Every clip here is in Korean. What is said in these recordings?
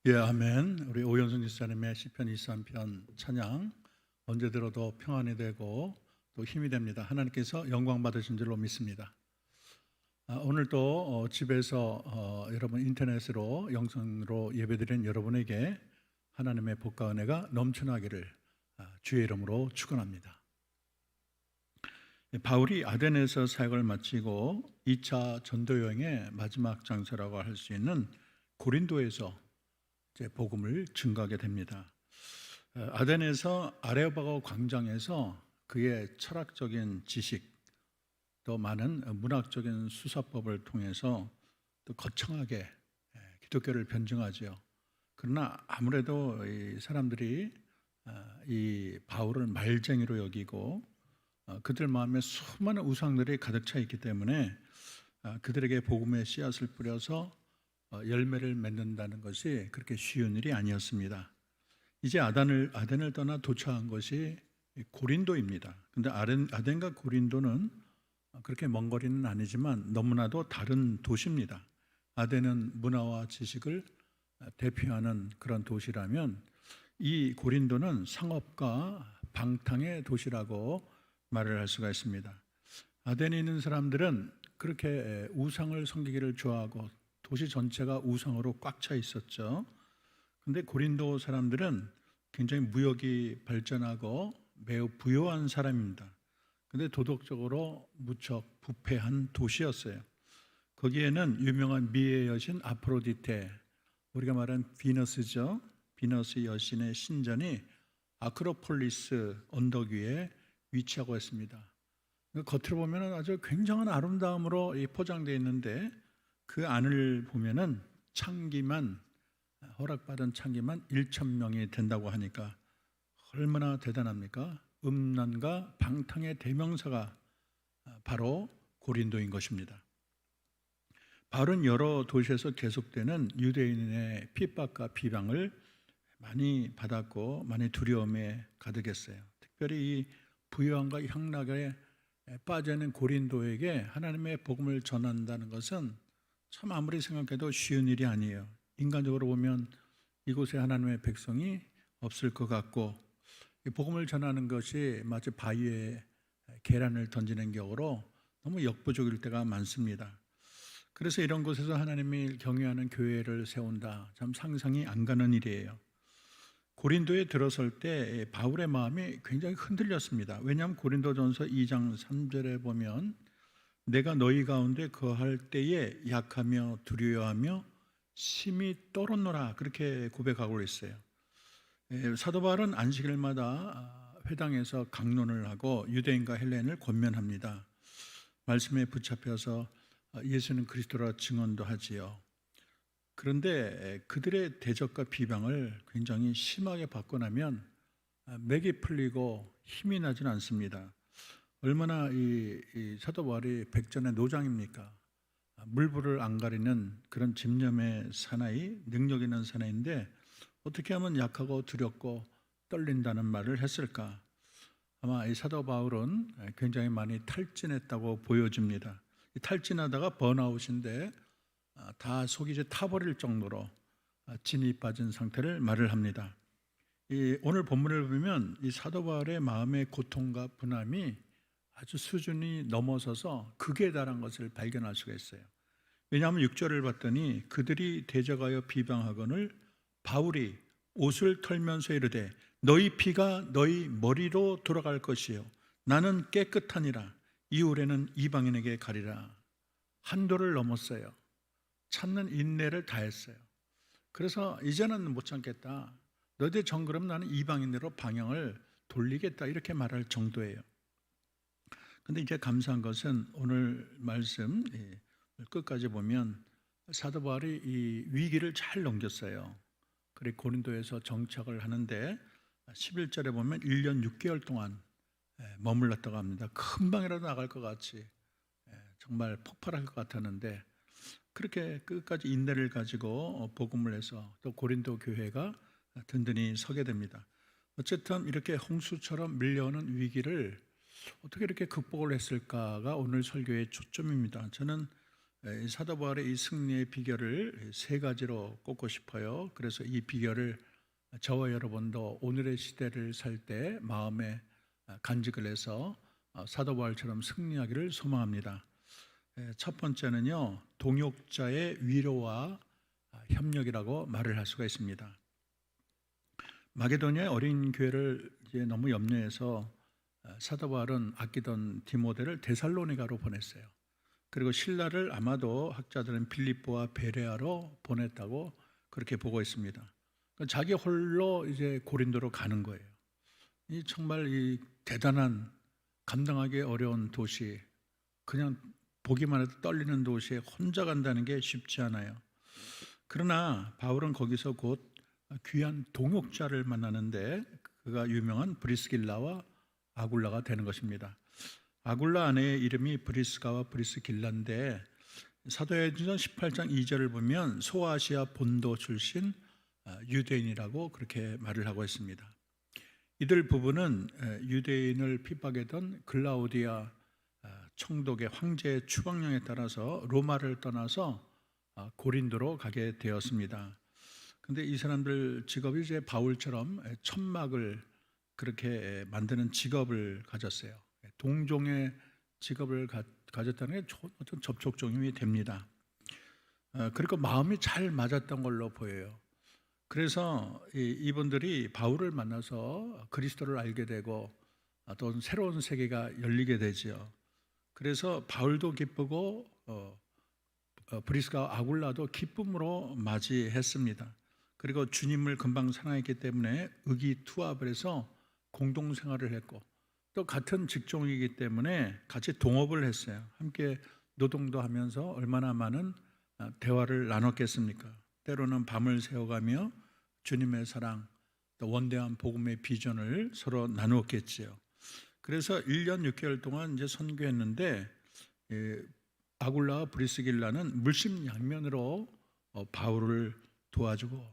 예, 아멘. 우리 오현승 집사님의 시편 23편 찬양 언제 들어도 평안이 되고 또 힘이 됩니다. 하나님께서 영광 받으신 줄로 믿습니다. 오늘도 집에서 여러분 인터넷으로 영상으로 예배드린 여러분에게 하나님의 복과 은혜가 넘쳐나기를 주의 이름으로 축원합니다. 바울이 아덴에서 사역을 마치고 2차 전도 여행의 마지막 장소라고 할 수 있는 고린도에서 이제 복음을 증거하게 됩니다. 아덴에서 아레오파고 광장에서 그의 철학적인 지식 또 많은 문학적인 수사법을 통해서 또 거창하게 기독교를 변증하죠. 그러나 아무래도 이 사람들이 이 바울을 말쟁이로 여기고 그들 마음에 수많은 우상들이 가득 차 있기 때문에 그들에게 복음의 씨앗을 뿌려서 열매를 맺는다는 것이 그렇게 쉬운 일이 아니었습니다. 이제 아덴을 떠나 도착한 것이 고린도입니다. 그런데 아덴과 고린도는 그렇게 먼 거리는 아니지만 너무나도 다른 도시입니다. 아덴은 문화와 지식을 대표하는 그런 도시라면 이 고린도는 상업과 방탕의 도시라고 말을 할 수가 있습니다. 아덴에 있는 사람들은 그렇게 우상을 섬기기를 좋아하고 도시 전체가 우상으로 꽉 차 있었죠. 그런데 고린도 사람들은 굉장히 무역이 발전하고 매우 부유한 사람입니다. 그런데 도덕적으로 무척 부패한 도시였어요. 거기에는 유명한 미의 여신 아프로디테, 우리가 말하는 비너스죠. 비너스 여신의 신전이 아크로폴리스 언덕 위에 위치하고 있습니다. 겉으로 보면 아주 굉장한 아름다움으로 포장되어 있는데 그 안을 보면은 허락받은 창기만 1,000명이 된다고 하니까 얼마나 대단합니까? 음란과 방탕의 대명사가 바로 고린도인 것입니다. 바울은 여러 도시에서 계속되는 유대인의 핍박과 비방을 많이 받았고 많이 두려움에 가득했어요. 특별히 이 부유함과 향락에 빠져있는 고린도에게 하나님의 복음을 전한다는 것은 참 아무리 생각해도 쉬운 일이 아니에요. 인간적으로 보면 이곳에 하나님의 백성이 없을 것 같고 복음을 전하는 것이 마치 바위에 계란을 던지는 격으로 너무 역부족일 때가 많습니다. 그래서 이런 곳에서 하나님이 경외하는 교회를 세운다, 참 상상이 안 가는 일이에요. 고린도에 들어설 때 바울의 마음이 굉장히 흔들렸습니다. 왜냐하면 고린도전서 2장 3절에 보면 내가 너희 가운데 거할 때에 약하며 두려워하며 심히 떨었노라, 그렇게 고백하고 있어요. 사도 바울은 안식일마다 회당에서 강론을 하고 유대인과 헬레인을 권면합니다. 말씀에 붙잡혀서 예수는 그리스도라 증언도 하지요. 그런데 그들의 대적과 비방을 굉장히 심하게 받고 나면 맥이 풀리고 힘이 나지는 않습니다. 얼마나 이 사도 바울이 백전의 노장입니까? 물불을 안 가리는 그런 집념의 사나이, 능력 있는 사나이인데 어떻게 하면 약하고 두렵고 떨린다는 말을 했을까? 아마 이 사도 바울은 굉장히 많이 탈진했다고 보여집니다. 탈진하다가 번아웃인데 다 속이 이제 타버릴 정도로 진이 빠진 상태를 말을 합니다. 오늘 본문을 보면 이 사도 바울의 마음의 고통과 분함이 아주 수준이 넘어서서 극에 달한 것을 발견할 수가 있어요. 왜냐하면 6절을 봤더니 그들이 대적하여 비방하거늘 바울이 옷을 털면서 이르되 너희 피가 너희 머리로 돌아갈 것이요 나는 깨끗하니라 이후에는 이방인에게 가리라. 한도를 넘었어요. 참는 인내를 다했어요. 그래서 이제는 못 참겠다. 너희들 정그럼 나는 이방인으로 방향을 돌리겠다, 이렇게 말할 정도예요. 근데 이제 감사한 것은 오늘 말씀 끝까지 보면 사도 바울이 이 위기를 잘 넘겼어요. 그리고 고린도에서 정착을 하는데 11절에 보면 1년 6개월 동안 머물렀다고 합니다. 금방이라도 나갈 것 같이 정말 폭발할 것 같았는데 그렇게 끝까지 인내를 가지고 복음을 해서 또 고린도 교회가 든든히 서게 됩니다. 어쨌든 이렇게 홍수처럼 밀려오는 위기를 어떻게 이렇게 극복을 했을까가 오늘 설교의 초점입니다. 저는 이 사도 바울의 이 승리의 비결을 세 가지로 꼽고 싶어요. 그래서 이 비결을 저와 여러분도 오늘의 시대를 살 때 마음에 간직을 해서 사도 바울처럼 승리하기를 소망합니다. 첫 번째는요, 동역자의 위로와 협력이라고 말을 할 수가 있습니다. 마게도니아의 어린 교회를 이제 너무 염려해서 사도 바울은 아끼던 디모데를 데살로니가로 보냈어요. 그리고 신라를 아마도 학자들은 빌립보와 베레아로 보냈다고 그렇게 보고 있습니다. 자기 홀로 이제 고린도로 가는 거예요. 이 정말 이 대단한 감당하기 어려운 도시, 그냥 보기만 해도 떨리는 도시에 혼자 간다는 게 쉽지 않아요. 그러나 바울은 거기서 곧 귀한 동역자를 만나는데 그가 유명한 브리스길라와 아굴라가 되는 것입니다. 아굴라 아내의 이름이 브리스가와 브리스길라인데 사도행전 18장 2절을 보면 소아시아 본도 출신 유대인이라고 그렇게 말을 하고 있습니다. 이들 부부는 유대인을 핍박했던 글라우디아 총독의 황제의 추방령에 따라서 로마를 떠나서 고린도로 가게 되었습니다. 근데 이 사람들 직업이 이제 바울처럼 천막을 그렇게 만드는 직업을 가졌어요. 동종의 직업을 가졌다는 게 어떤 접촉점이 됩니다. 그리고 마음이 잘 맞았던 걸로 보여요. 그래서 이분들이 바울을 만나서 그리스도를 알게 되고 또 새로운 세계가 열리게 되죠. 그래서 바울도 기쁘고 브리스가 아굴라도 기쁨으로 맞이했습니다. 그리고 주님을 금방 사랑했기 때문에 의기투합을 해서 공동생활을 했고 또 같은 직종이기 때문에 같이 동업을 했어요. 함께 노동도 하면서 얼마나 많은 대화를 나눴겠습니까? 때로는 밤을 새워가며 주님의 사랑, 또 원대한 복음의 비전을 서로 나누었겠지요. 그래서 1년 6개월 동안 이제 선교했는데 아굴라와 브리스길라는 물심양면으로 바울을 도와주고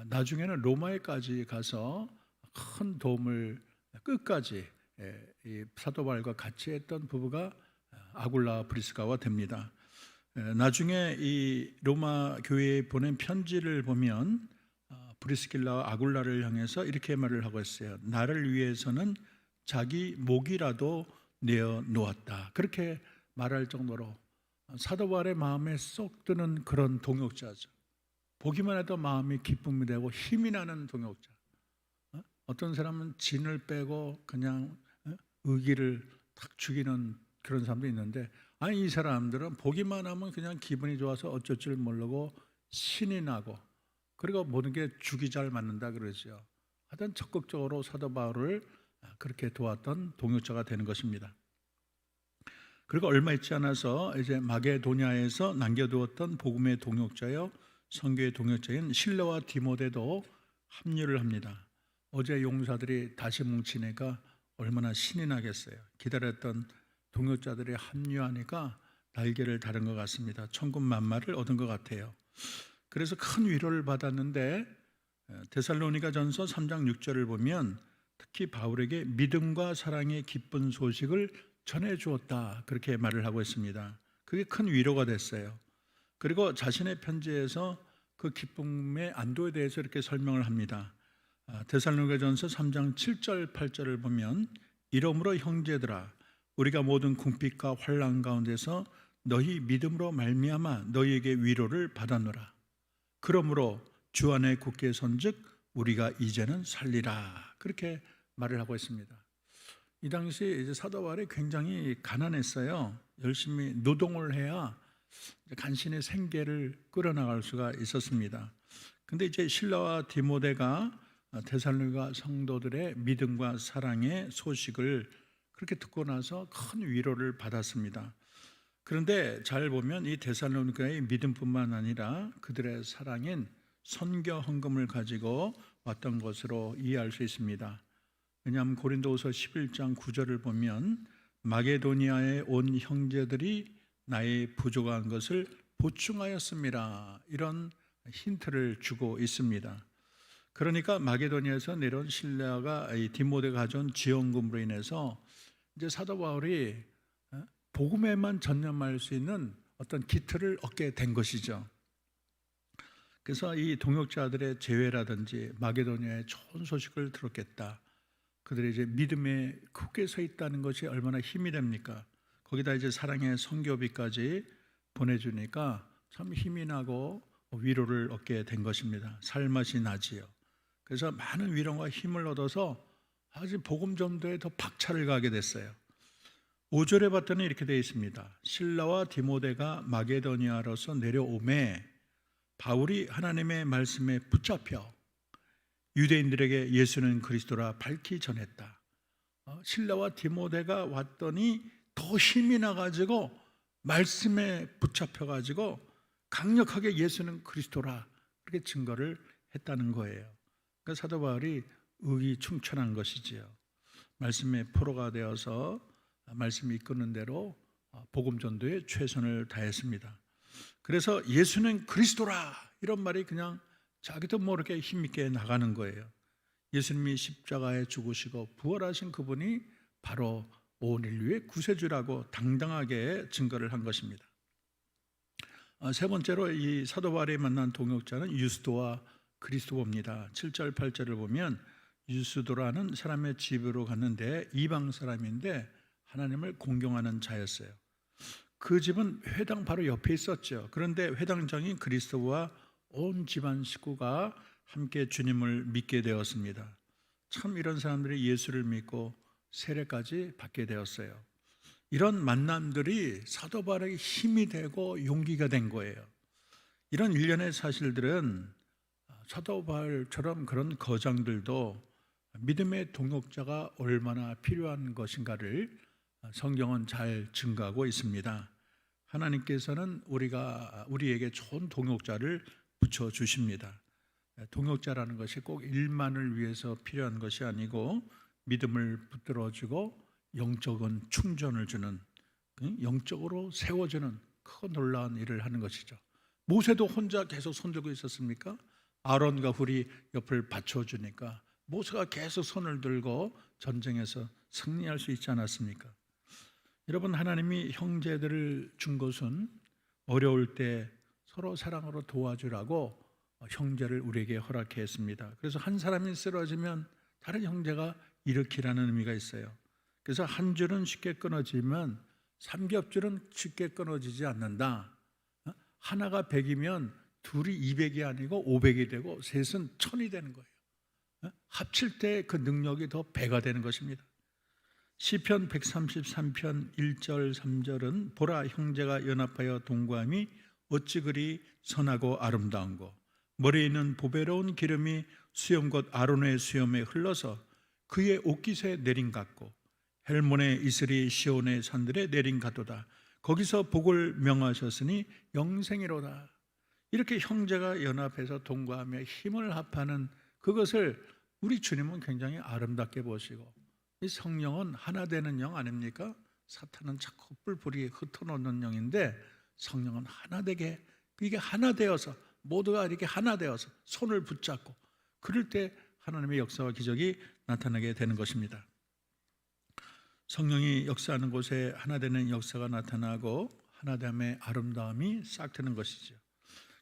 나중에는 로마에까지 가서 큰 도움을 끝까지 이 사도 바울과 같이 했던 부부가 아굴라 브리스가와 됩니다. 나중에 이 로마 교회에 보낸 편지를 보면 브리스길라와 아굴라를 향해서 이렇게 말을 하고 있어요. 나를 위해서는 자기 목이라도 내어 놓았다. 그렇게 말할 정도로 사도 바울의 마음에 쏙 드는 그런 동역자죠. 보기만 해도 마음이 기쁨이 되고 힘이 나는 동역자. 어떤 사람은 진을 빼고 그냥 의기를 탁 죽이는 그런 사람도 있는데 아니 이 사람들은 보기만 하면 그냥 기분이 좋아서 어쩔 줄 모르고 신이 나고 그리고 모든 게 죽이 잘 맞는다 그러죠. 하여튼 적극적으로 사도 바울을 그렇게 도왔던 동역자가 되는 것입니다. 그리고 얼마 있지 않아서 이제 마게도냐에서 남겨두었던 복음의 동역자요 선교의 동역자인 실라와 디모데도 합류를 합니다. 어제 용사들이 다시 뭉치니까 얼마나 신이 나겠어요. 기다렸던 동역자들이 합류하니까 날개를 다른 것 같습니다. 천군만마를 얻은 것 같아요. 그래서 큰 위로를 받았는데 데살로니가전서 3장 6절을 보면 특히 바울에게 믿음과 사랑의 기쁜 소식을 전해주었다 그렇게 말을 하고 있습니다. 그게 큰 위로가 됐어요. 그리고 자신의 편지에서 그 기쁨의 안도에 대해서 이렇게 설명을 합니다. 데살로니가전서 3장 7절 8절을 보면 이러므로 형제들아 우리가 모든 궁핍과 환난 가운데서 너희 믿음으로 말미암아 너희에게 위로를 받았노라. 그러므로 주 안에 굳게 선즉 우리가 이제는 살리라. 그렇게 말을 하고 있습니다. 이 당시 이제 사도 바울이 굉장히 가난했어요. 열심히 노동을 해야 간신히 생계를 끌어나갈 수가 있었습니다. 근데 이제 실라와 디모데가 데살로니가 성도들의 믿음과 사랑의 소식을 그렇게 듣고 나서 큰 위로를 받았습니다. 그런데 잘 보면 이 데살로니가의 믿음뿐만 아니라 그들의 사랑인 선교 헌금을 가지고 왔던 것으로 이해할 수 있습니다. 왜냐하면 고린도후서 11장 9절을 보면 마게도니아에 온 형제들이 나의 부족한 것을 보충하였습니다. 이런 힌트를 주고 있습니다. 그러니까 마게도니아에서 내려온 실라가 디모데가 가져온 지원금으로 인해서 이제 사도 바울이 복음에만 전념할 수 있는 어떤 기틀을 얻게 된 것이죠. 그래서 이 동역자들의 재회라든지 마게도니아의 좋은 소식을 들었겠다. 그들이 이제 믿음에 굳게 서 있다는 것이 얼마나 힘이 됩니까? 거기다 이제 사랑의 선교비까지 보내주니까 참 힘이 나고 위로를 얻게 된 것입니다. 살맛이 나지요. 그래서 많은 위로와 힘을 얻어서 아주 복음 전도에 더 박차를 가게 됐어요. 5절에 봤더니 이렇게 되어 있습니다. 실라와 디모데가 마게도니아로서 내려오매 바울이 하나님의 말씀에 붙잡혀 유대인들에게 예수는 그리스도라 밝히 전했다. 실라와 디모데가 왔더니 더 힘이 나가지고 말씀에 붙잡혀가지고 강력하게 예수는 그리스도라 그렇게 증거를 했다는 거예요. 그러니까 사도 바울이 의기충천한 것이지요. 말씀의 포로가 되어서 말씀이 이끄는 대로 복음 전도에 최선을 다했습니다. 그래서 예수는 그리스도라 이런 말이 그냥 자기도 모르게 힘있게 나가는 거예요. 예수님이 십자가에 죽으시고 부활하신 그분이 바로 온 인류의 구세주라고 당당하게 증거를 한 것입니다. 세 번째로 이 사도 바울이 만난 동역자는 유스도와 그리스도입니다. 7절 8절을 보면 유스도라는 사람의 집으로 갔는데 이방 사람인데 하나님을 공경하는 자였어요. 그 집은 회당 바로 옆에 있었죠. 그런데 회당장인 그리스도와 온 집안 식구가 함께 주님을 믿게 되었습니다. 참 이런 사람들이 예수를 믿고 세례까지 받게 되었어요. 이런 만남들이 사도 바울에게 힘이 되고 용기가 된 거예요. 이런 일련의 사실들은 사도 바울처럼 그런 거장들도 믿음의 동역자가 얼마나 필요한 것인가를 성경은 잘 증거하고 있습니다. 하나님께서는 우리에게 좋은 동역자를 붙여주십니다. 동역자라는 것이 꼭 일만을 위해서 필요한 것이 아니고 믿음을 붙들어주고 영적인 충전을 주는, 영적으로 세워주는 큰 놀라운 일을 하는 것이죠. 모세도 혼자 계속 손들고 있었습니까? 아론과 훌이 옆을 받쳐주니까 모세가 계속 손을 들고 전쟁에서 승리할 수 있지 않았습니까? 여러분, 하나님이 형제들을 준 것은 어려울 때 서로 사랑으로 도와주라고 형제를 우리에게 허락했습니다. 그래서 한 사람이 쓰러지면 다른 형제가 일으키라는 의미가 있어요. 그래서 한 줄은 쉽게 끊어지면 삼겹줄은 쉽게 끊어지지 않는다. 하나가 100이면 둘이 200이 아니고 500이 되고 셋은 1000이 되는 거예요. 합칠 때 그 능력이 더 배가 되는 것입니다. 시편 133편 1절 3절은 보라 형제가 연합하여 동거함이 어찌 그리 선하고 아름다운고 머리에 있는 보배로운 기름이 수염곧 아론의 수염에 흘러서 그의 옷깃에 내린 같고 헬몬의 이슬이 시온의 산들에 내린 같도다. 거기서 복을 명하셨으니 영생이로다. 이렇게 형제가 연합해서 동거하며 힘을 합하는 그것을 우리 주님은 굉장히 아름답게 보시고, 이 성령은 하나 되는 영 아닙니까? 사탄은 자꾸 뿔뿔이 흩어놓는 영인데 성령은 하나 되게, 이게 하나 되어서 모두가 이렇게 하나 되어서 손을 붙잡고 그럴 때 하나님의 역사와 기적이 나타나게 되는 것입니다. 성령이 역사하는 곳에 하나 되는 역사가 나타나고 하나됨의 아름다움이 싹 트는 것이죠.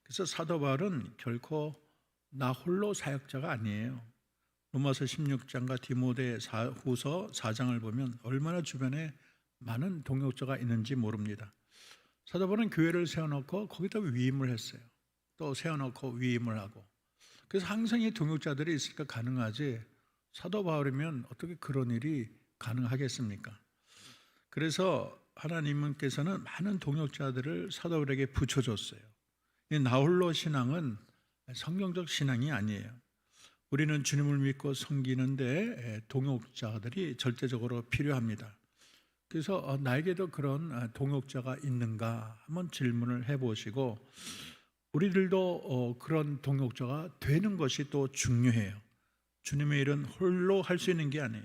그래서 사도 바울은 결코 나 홀로 사역자가 아니에요. 로마서 16장과 디모데 후서 4장을 보면 얼마나 주변에 많은 동역자가 있는지 모릅니다. 사도 바울은 교회를 세워놓고 거기다 위임을 했어요. 또 세워놓고 위임을 하고. 그래서 항상 이 동역자들이 있으니까 가능하지, 사도 바울이면 어떻게 그런 일이 가능하겠습니까? 그래서 하나님께서는 많은 동역자들을 사도 바울에게 붙여줬어요. 이 나홀로 신앙은 성경적 신앙이 아니에요. 우리는 주님을 믿고 섬기는데 동역자들이 절대적으로 필요합니다. 그래서 나에게도 그런 동역자가 있는가 한번 질문을 해보시고, 우리들도 그런 동역자가 되는 것이 또 중요해요. 주님의 일은 홀로 할 수 있는 게 아니에요.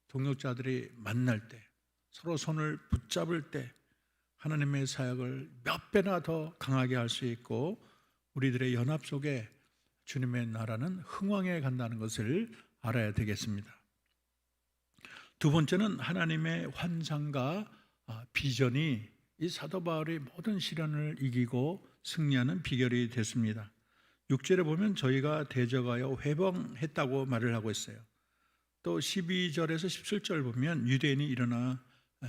동역자들이 만날 때, 서로 손을 붙잡을 때 하나님의 사역을 몇 배나 더 강하게 할 수 있고, 우리들의 연합 속에 주님의 나라는 흥왕해 간다는 것을 알아야 되겠습니다. 두 번째는 하나님의 환상과 비전이 이 사도 바울이 모든 시련을 이기고 승리하는 비결이 됐습니다. 6절에 보면 저희가 대적하여 회방했다고 말을 하고 있어요. 또 12절에서 17절 보면 유대인이 일어나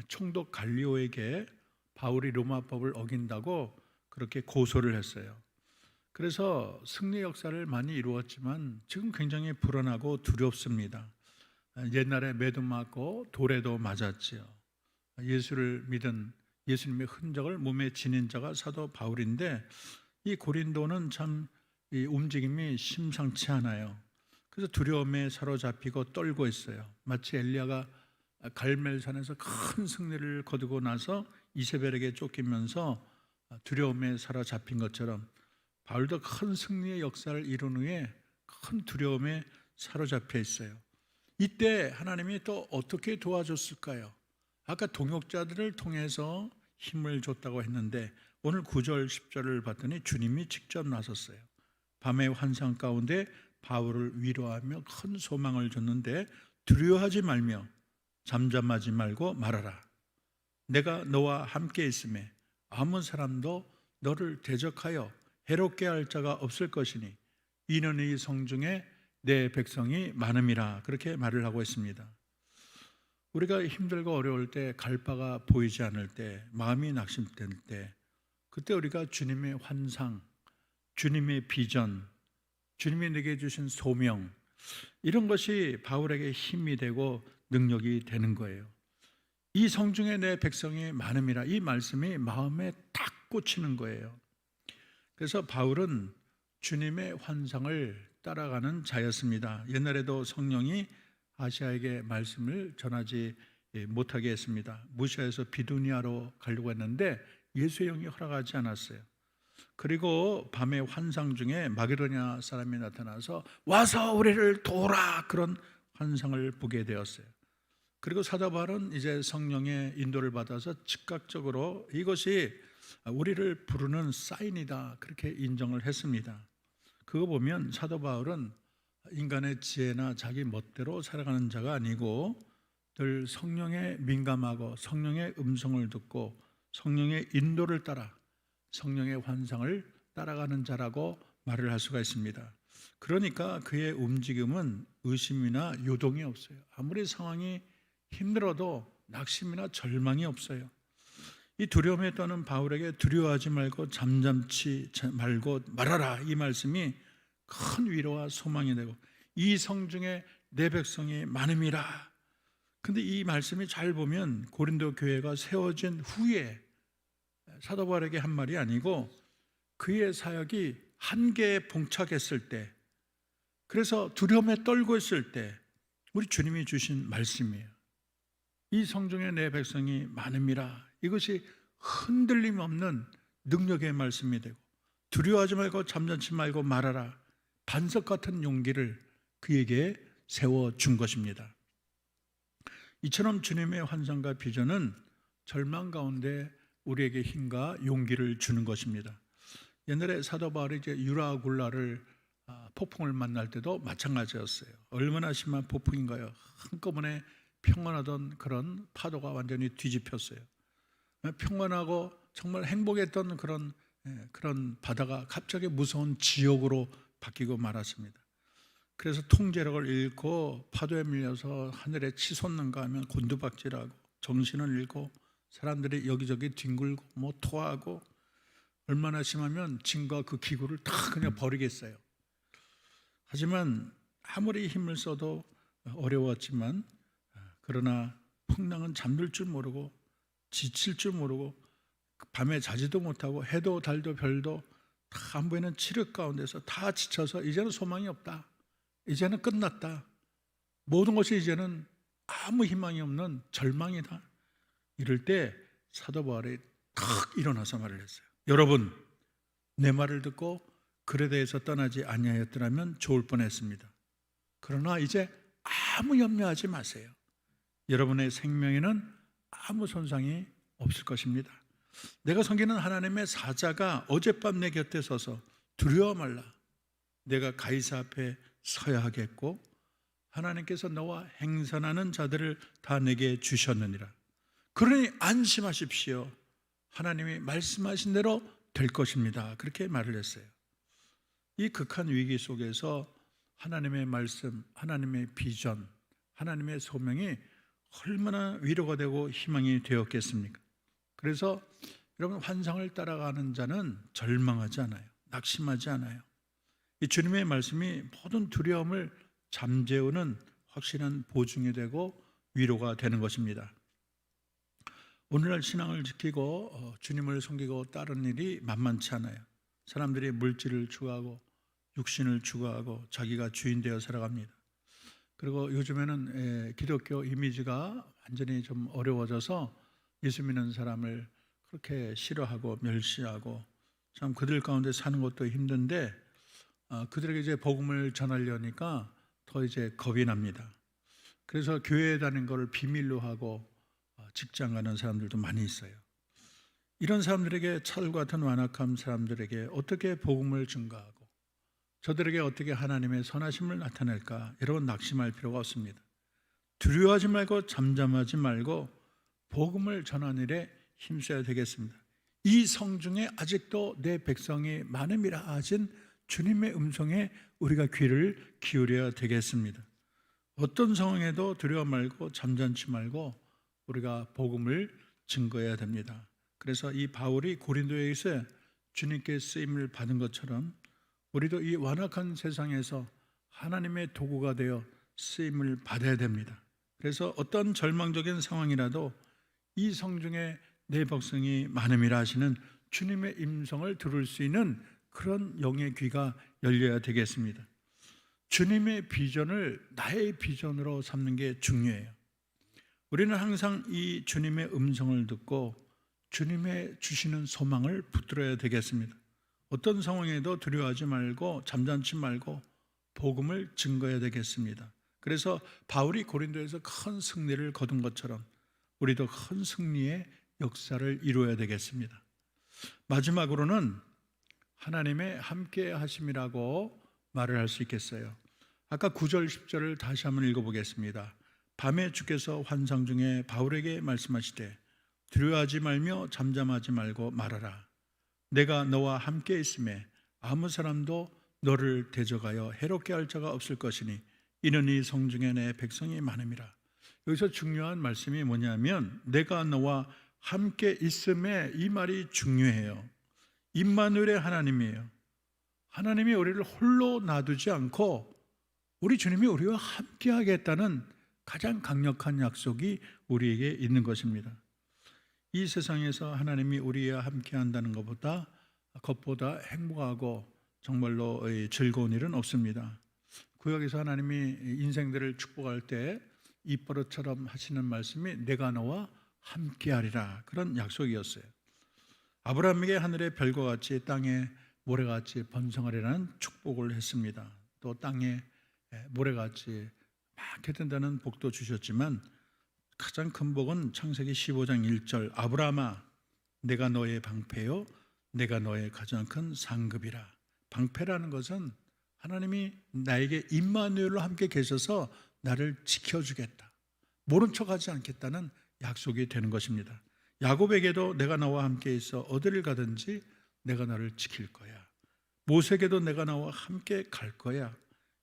총독 갈리오에게 바울이 로마법을 어긴다고 그렇게 고소를 했어요. 그래서 승리 역사를 많이 이루었지만 지금 굉장히 불안하고 두렵습니다. 옛날에 매도 맞고 돌에도 맞았지요. 예수를 믿은 예수님의 흔적을 몸에 지닌 자가 사도 바울인데 이 고린도는 참 이 움직임이 심상치 않아요. 그래서 두려움에 사로잡히고 떨고 있어요. 마치 엘리야가 갈멜산에서 큰 승리를 거두고 나서 이세벨에게 쫓기면서 두려움에 사로잡힌 것처럼 바울도 큰 승리의 역사를 이룬 후에 큰 두려움에 사로잡혀 있어요. 이때 하나님이 또 어떻게 도와줬을까요? 아까 동역자들을 통해서 힘을 줬다고 했는데 오늘 9절 10절을 봤더니 주님이 직접 나섰어요. 밤의 환상 가운데 바울을 위로하며 큰 소망을 줬는데 두려워하지 말며 잠잠하지 말고 말하라. 내가 너와 함께 있음에 아무 사람도 너를 대적하여 해롭게 할 자가 없을 것이니 이는 이 성중에 내 백성이 많음이라. 그렇게 말을 하고 있습니다. 우리가 힘들고 어려울 때, 갈 바가 보이지 않을 때, 마음이 낙심될 때, 그때 우리가 주님의 환상, 주님의 비전, 주님이 내게 주신 소명, 이런 것이 바울에게 힘이 되고 능력이 되는 거예요. 이 성중에 내 백성이 많음이라, 이 말씀이 마음에 딱 꽂히는 거예요. 그래서 바울은 주님의 환상을 따라가는 자였습니다. 옛날에도 성령이 아시아에게 말씀을 전하지 못하게 했습니다. 무시해서 비두니아로 가려고 했는데 예수의 영이 허락하지 않았어요. 그리고 밤의 환상 중에 마게도냐 사람이 나타나서 와서 우리를 도우라, 그런 환상을 보게 되었어요. 그리고 사도 바울은 이제 성령의 인도를 받아서 즉각적으로 이것이 우리를 부르는 사인이다, 그렇게 인정을 했습니다. 그거 보면 사도 바울은 인간의 지혜나 자기 멋대로 살아가는 자가 아니고 늘 성령에 민감하고 성령의 음성을 듣고 성령의 인도를 따라 성령의 환상을 따라가는 자라고 말을 할 수가 있습니다. 그러니까 그의 움직임은 의심이나 요동이 없어요. 아무리 상황이 힘들어도 낙심이나 절망이 없어요. 이 두려움에 떠는 바울에게 두려워하지 말고 잠잠치 말고 말하라, 이 말씀이 큰 위로와 소망이 되고 이 성중에 내 백성이 많음이라. 근데 이 말씀이 잘 보면 고린도 교회가 세워진 후에 사도 바울에게 한 말이 아니고 그의 사역이 한계에 봉착했을 때, 그래서 두려움에 떨고 있을 때 우리 주님이 주신 말씀이에요. 이 성중에 내 백성이 많음이라. 이것이 흔들림 없는 능력의 말씀이 되고 두려워하지 말고 잠잠치 말고 말하라, 반석 같은 용기를 그에게 세워준 것입니다. 이처럼 주님의 환상과 비전은 절망 가운데 우리에게 힘과 용기를 주는 것입니다. 옛날에 사도 바울이 이제 유라굴라를 폭풍을 만날 때도 마찬가지였어요. 얼마나 심한 폭풍인가요? 한꺼번에 평안하던 그런 파도가 완전히 뒤집혔어요. 평안하고 정말 행복했던 그런 바다가 갑자기 무서운 지옥으로 바뀌고 말았습니다. 그래서 통제력을 잃고 파도에 밀려서 하늘에 치솟는가 하면 곤두박질하고 정신을 잃고 사람들이 여기저기 뒹굴고 토하고, 얼마나 심하면 짐과 그 기구를 다 그냥 버리겠어요. 하지만 아무리 힘을 써도 어려웠지만, 그러나 풍랑은 잠들 줄 모르고 지칠 줄 모르고 밤에 자지도 못하고 해도 달도 별도 다 안 보이는 칠흑 가운데서 다 지쳐서 이제는 소망이 없다, 이제는 끝났다, 모든 것이 이제는 아무 희망이 없는 절망이다, 이럴 때 사도 바울이 탁 일어나서 말을 했어요. 여러분, 내 말을 듣고 글에 대해서 떠나지 아니하였더라면 좋을 뻔했습니다. 그러나 이제 아무 염려하지 마세요. 여러분의 생명에는 아무 손상이 없을 것입니다. 내가 섬기는 하나님의 사자가 어젯밤 내 곁에 서서 두려워 말라, 내가 가이사 앞에 서야 하겠고 하나님께서 너와 행선하는 자들을 다 내게 주셨느니라. 그러니 안심하십시오. 하나님이 말씀하신 대로 될 것입니다. 그렇게 말을 했어요. 이 극한 위기 속에서 하나님의 말씀, 하나님의 비전, 하나님의 소명이 얼마나 위로가 되고 희망이 되었겠습니까? 그래서 여러분, 환상을 따라가는 자는 절망하지 않아요. 낙심하지 않아요. 이 주님의 말씀이 모든 두려움을 잠재우는 확실한 보증이 되고 위로가 되는 것입니다. 오늘날 신앙을 지키고 주님을 섬기고 따르는 일이 만만치 않아요. 사람들이 물질을 추구하고 육신을 추구하고 자기가 주인 되어 살아갑니다. 그리고 요즘에는 기독교 이미지가 완전히 좀 어려워져서 예수 믿는 사람을 그렇게 싫어하고 멸시하고 참 그들 가운데 사는 것도 힘든데 그들에게 이제 복음을 전하려니까 더 이제 겁이 납니다. 그래서 교회에 다니는 것을 비밀로 하고 직장 가는 사람들도 많이 있어요. 이런 사람들에게 철 같은 완악한 사람들에게 어떻게 복음을 증거하고 저들에게 어떻게 하나님의 선하심을 나타낼까? 여러분, 낙심할 필요가 없습니다. 두려워하지 말고 잠잠하지 말고 복음을 전하는 일에 힘써야 되겠습니다. 이 성중에 아직도 내 백성이 많음이라 하신 주님의 음성에 우리가 귀를 기울여야 되겠습니다. 어떤 상황에도 두려워 말고 잠잠치 말고 우리가 복음을 증거해야 됩니다. 그래서 이 바울이 고린도에서 주님께 쓰임을 받은 것처럼 우리도 이 완악한 세상에서 하나님의 도구가 되어 쓰임을 받아야 됩니다. 그래서 어떤 절망적인 상황이라도 이 성중에 내 백성이 많음이라 하시는 주님의 음성을 들을 수 있는 그런 영의 귀가 열려야 되겠습니다. 주님의 비전을 나의 비전으로 삼는 게 중요해요. 우리는 항상 이 주님의 음성을 듣고 주님의 주시는 소망을 붙들어야 되겠습니다. 어떤 상황에도 두려워하지 말고 잠잠치 말고 복음을 증거해야 되겠습니다. 그래서 바울이 고린도에서 큰 승리를 거둔 것처럼 우리도 큰 승리의 역사를 이루어야 되겠습니다. 마지막으로는 하나님의 함께 하심이라고 말을 할 수 있겠어요. 아까 9절 10절을 다시 한번 읽어보겠습니다. 밤에 주께서 환상 중에 바울에게 말씀하시되 두려워하지 말며 잠잠하지 말고 말하라. 내가 너와 함께 있음에 아무 사람도 너를 대적하여 해롭게 할 자가 없을 것이니 이는 이 성중에 내 백성이 많음이라. 여기서 중요한 말씀이 뭐냐면 내가 너와 함께 있음에, 이 말이 중요해요. 임마누엘의 하나님이에요. 하나님이 우리를 홀로 놔두지 않고 우리 주님이 우리와 함께 하겠다는 가장 강력한 약속이 우리에게 있는 것입니다. 이 세상에서 하나님이 우리와 함께 한다는 것보다 행복하고 정말로 즐거운 일은 없습니다. 구약에서 하나님이 인생들을 축복할 때 입버릇처럼 하시는 말씀이 내가 너와 함께하리라, 그런 약속이었어요. 아브라함에게 하늘의 별과 같이 땅에 모래같이 번성하리라는 축복을 했습니다. 또 땅에 모래같이 많게 된다는 복도 주셨지만 가장 큰 복은 창세기 15장 1절 아브라함아 내가 너의 방패요 내가 너의 가장 큰 상급이라. 방패라는 것은 하나님이 나에게 임마누엘로 함께 계셔서 나를 지켜주겠다, 모른 척하지 않겠다는 약속이 되는 것입니다. 야곱에게도 내가 나와 함께 있어 어디를 가든지 내가 너를 지킬 거야. 모세에게도 내가 나와 함께 갈 거야.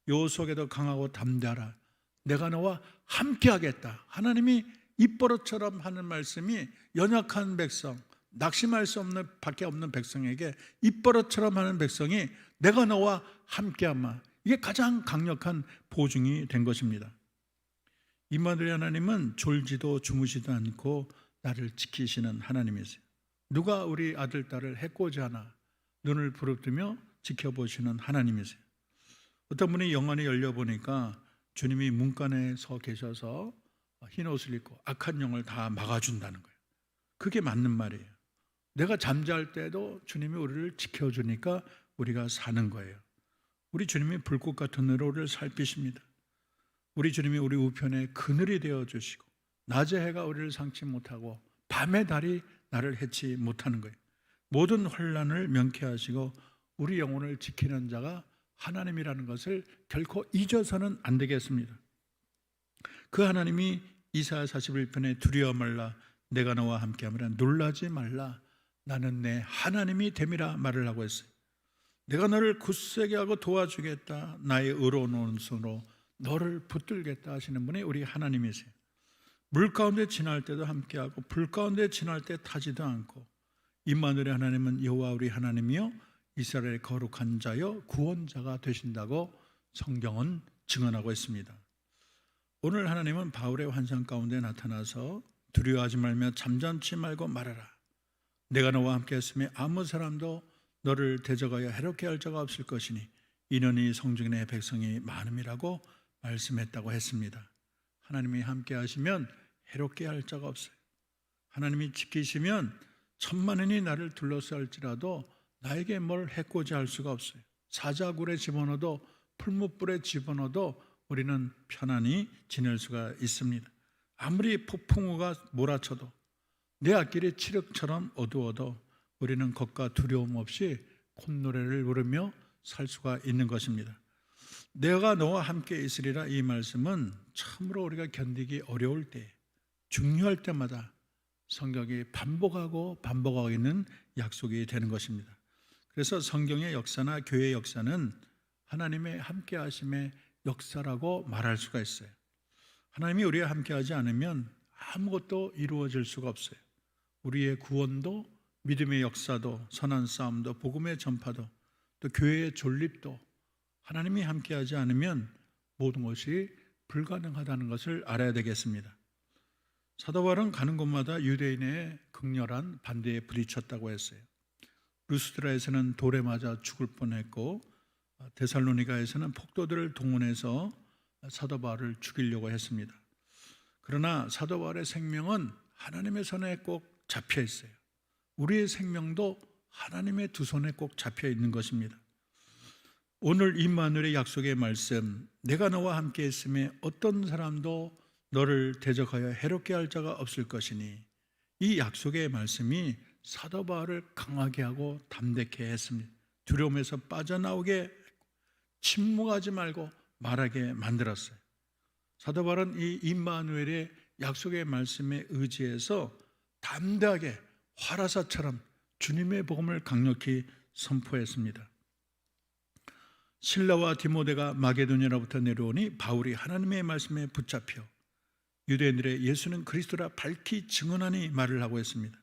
요속에도 강하고 담대하라. 내가 너와 함께 하겠다. 하나님이 입버릇처럼 하는 말씀이 연약한 백성, 낙심할 수 없는 밖에 없는 백성에게 입버릇처럼 하는 백성이 내가 너와 함께하마, 이게 가장 강력한 보증이 된 것입니다. 임마누엘 하나님은 졸지도 주무시도 않고 나를 지키시는 하나님이세요. 누가 우리 아들 딸을 해코지 하나 눈을 부릅뜨며 지켜보시는 하나님이세요. 어떤 분이 영안이 열려보니까 주님이 문간에 서 계셔서 흰 옷을 입고 악한 영을 다 막아준다는 거예요. 그게 맞는 말이에요. 내가 잠잘 때도 주님이 우리를 지켜주니까 우리가 사는 거예요. 우리 주님이 불꽃 같은 눈으로 우리를 살피십니다. 우리 주님이 우리 우편에 그늘이 되어주시고 낮의 해가 우리를 상치 못하고 밤의 달이 나를 해치 못하는 거예요. 모든 혼란을 명쾌하시고 우리 영혼을 지키는 자가 하나님이라는 것을 결코 잊어서는 안 되겠습니다. 그 하나님이 이사야 41편에 두려워 말라 내가 너와 함께함이라, 놀라지 말라 나는 내 하나님이 됨이라 말을 하고 있어요. 내가 너를 굳세게 하고 도와주겠다. 나의 의로운 오른손으로 너를 붙들겠다 하시는 분이 우리 하나님이세요. 물 가운데 지날 때도 함께하고 불 가운데 지날 때 타지도 않고, 임마누엘의 하나님은 여호와 우리 하나님이요 이스라엘의 거룩한 자여 구원자가 되신다고 성경은 증언하고 있습니다. 오늘 하나님은 바울의 환상 가운데 나타나서 두려워하지 말며 잠잠치 말고 말하라. 내가 너와 함께 했으며 아무 사람도 너를 대적하여 해롭게 할 자가 없을 것이니 이는 이 성중의 백성이 많음이라고 말씀했다고 했습니다. 하나님이 함께 하시면 해롭게 할 자가 없어요. 하나님이 지키시면 천만인이 나를 둘러쌀지라도 나에게 뭘 해코지 할 수가 없어요. 사자굴에 집어넣어도 풀무불에 집어넣어도 우리는 편안히 지낼 수가 있습니다. 아무리 폭풍우가 몰아쳐도 내 앞길이 칠흑처럼 어두워도 우리는 겁과 두려움 없이 콧노래를 부르며 살 수가 있는 것입니다. 내가 너와 함께 있으리라, 이 말씀은 참으로 우리가 견디기 어려울 때, 중요할 때마다 성경이 반복하고 있는 약속이 되는 것입니다. 그래서 성경의 역사나 교회의 역사는 하나님의 함께 하심의 역사라고 말할 수가 있어요. 하나님이 우리와 함께 하지 않으면 아무것도 이루어질 수가 없어요. 우리의 구원도, 믿음의 역사도, 선한 싸움도, 복음의 전파도, 또 교회의 존립도 하나님이 함께하지 않으면 모든 것이 불가능하다는 것을 알아야 되겠습니다. 사도 바울은 가는 곳마다 유대인의 극렬한 반대에 부딪혔다고 했어요. 루스드라에서는 돌에 맞아 죽을 뻔했고, 데살로니가에서는 폭도들을 동원해서 사도 바울을 죽이려고 했습니다. 그러나 사도 바울의 생명은 하나님의 손에 꼭 잡혀 있어요. 우리의 생명도 하나님의 두 손에 꼭 잡혀 있는 것입니다. 오늘 임마누엘의 약속의 말씀, 내가 너와 함께 있음에 어떤 사람도 너를 대적하여 해롭게 할 자가 없을 것이니, 이 약속의 말씀이 사도 바울을 강하게 하고 담대케 했습니다. 두려움에서 빠져나오게 했고, 침묵하지 말고 말하게 만들었어요. 사도 바울은 이 임마누엘의 약속의 말씀에 의지해서 담대하게 활화사처럼 주님의 복음을 강력히 선포했습니다. 실라와 디모데가 마게도냐로부터 내려오니 바울이 하나님의 말씀에 붙잡혀 유대인들의 예수는 그리스도라 밝히 증언하니 말을 하고 했습니다.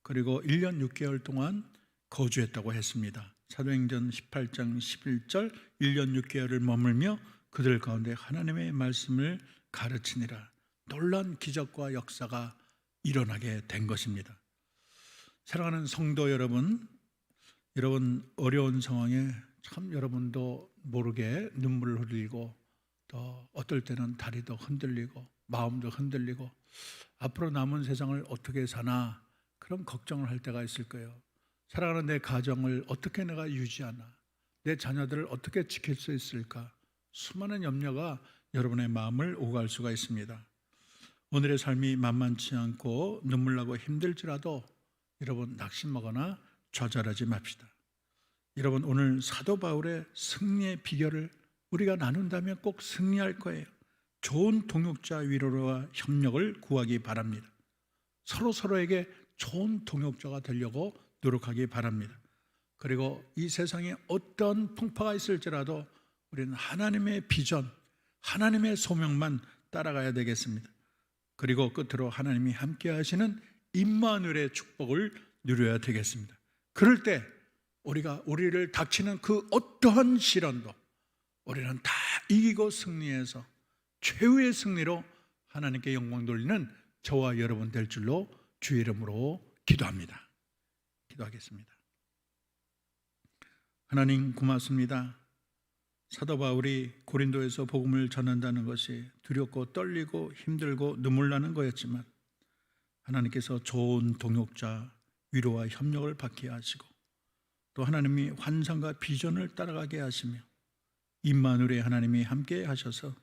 그리고 1년 6개월 동안 거주했다고 했습니다. 사도행전 18장 11절, 1년 6개월을 머물며 그들 가운데 하나님의 말씀을 가르치니라. 놀라운 기적과 역사가 일어나게 된 것입니다. 사랑하는 성도 여러분, 어려운 상황에 참 여러분도 모르게 눈물을 흘리고, 또 어떨 때는 다리도 흔들리고 마음도 흔들리고, 앞으로 남은 세상을 어떻게 사나 그런 걱정을 할 때가 있을 거예요. 사랑하는 내 가정을 어떻게 내가 유지하나, 내 자녀들을 어떻게 지킬 수 있을까, 수많은 염려가 여러분의 마음을 오갈 수가 있습니다. 오늘의 삶이 만만치 않고 눈물 나고 힘들지라도 여러분 낙심하거나 좌절하지 맙시다. 여러분, 오늘 사도 바울의 승리의 비결을 우리가 나눈다면 꼭 승리할 거예요. 좋은 동역자 위로와 협력을 구하기 바랍니다. 서로에게 좋은 동역자가 되려고 노력하기 바랍니다. 그리고 이 세상에 어떤 풍파가 있을지라도 우리는 하나님의 비전, 하나님의 소명만 따라가야 되겠습니다. 그리고 끝으로 하나님이 함께 하시는 임마누엘의 축복을 누려야 되겠습니다. 그럴 때 우리를 닥치는 그 어떠한 시련도 우리는 다 이기고 승리해서 최후의 승리로 하나님께 영광 돌리는 저와 여러분 될 줄로 주의 이름으로 기도합니다. 기도하겠습니다. 하나님 고맙습니다. 사도 바울이 고린도에서 복음을 전한다는 것이 두렵고 떨리고 힘들고 눈물 나는 거였지만, 하나님께서 좋은 동역자 위로와 협력을 받게 하시고, 또 하나님이 환상과 비전을 따라가게 하시며 임마누엘의 하나님이 함께 하셔서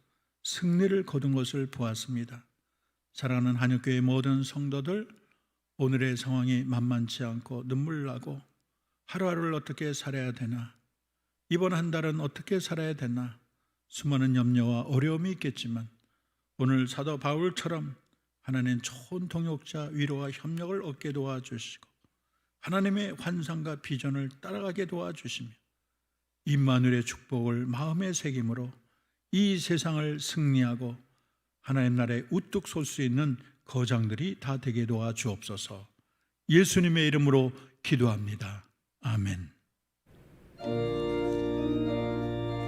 승리를 거둔 것을 보았습니다. 사랑하는 한역교회 모든 성도들, 오늘의 상황이 만만치 않고 눈물 나고 하루하루를 어떻게 살아야 되나, 이번 한 달은 어떻게 살아야 되나, 수많은 염려와 어려움이 있겠지만 오늘 사도 바울처럼 하나님 좋은 동역자 위로와 협력을 얻게 도와주시고, 하나님의 환상과 비전을 따라가게 도와주시며 임마누엘의 축복을 마음에 새김으로 이 세상을 승리하고 하나님 나라에 우뚝 설 수 있는 거장들이 다 되게 도와주옵소서. 예수님의 이름으로 기도합니다. 아멘.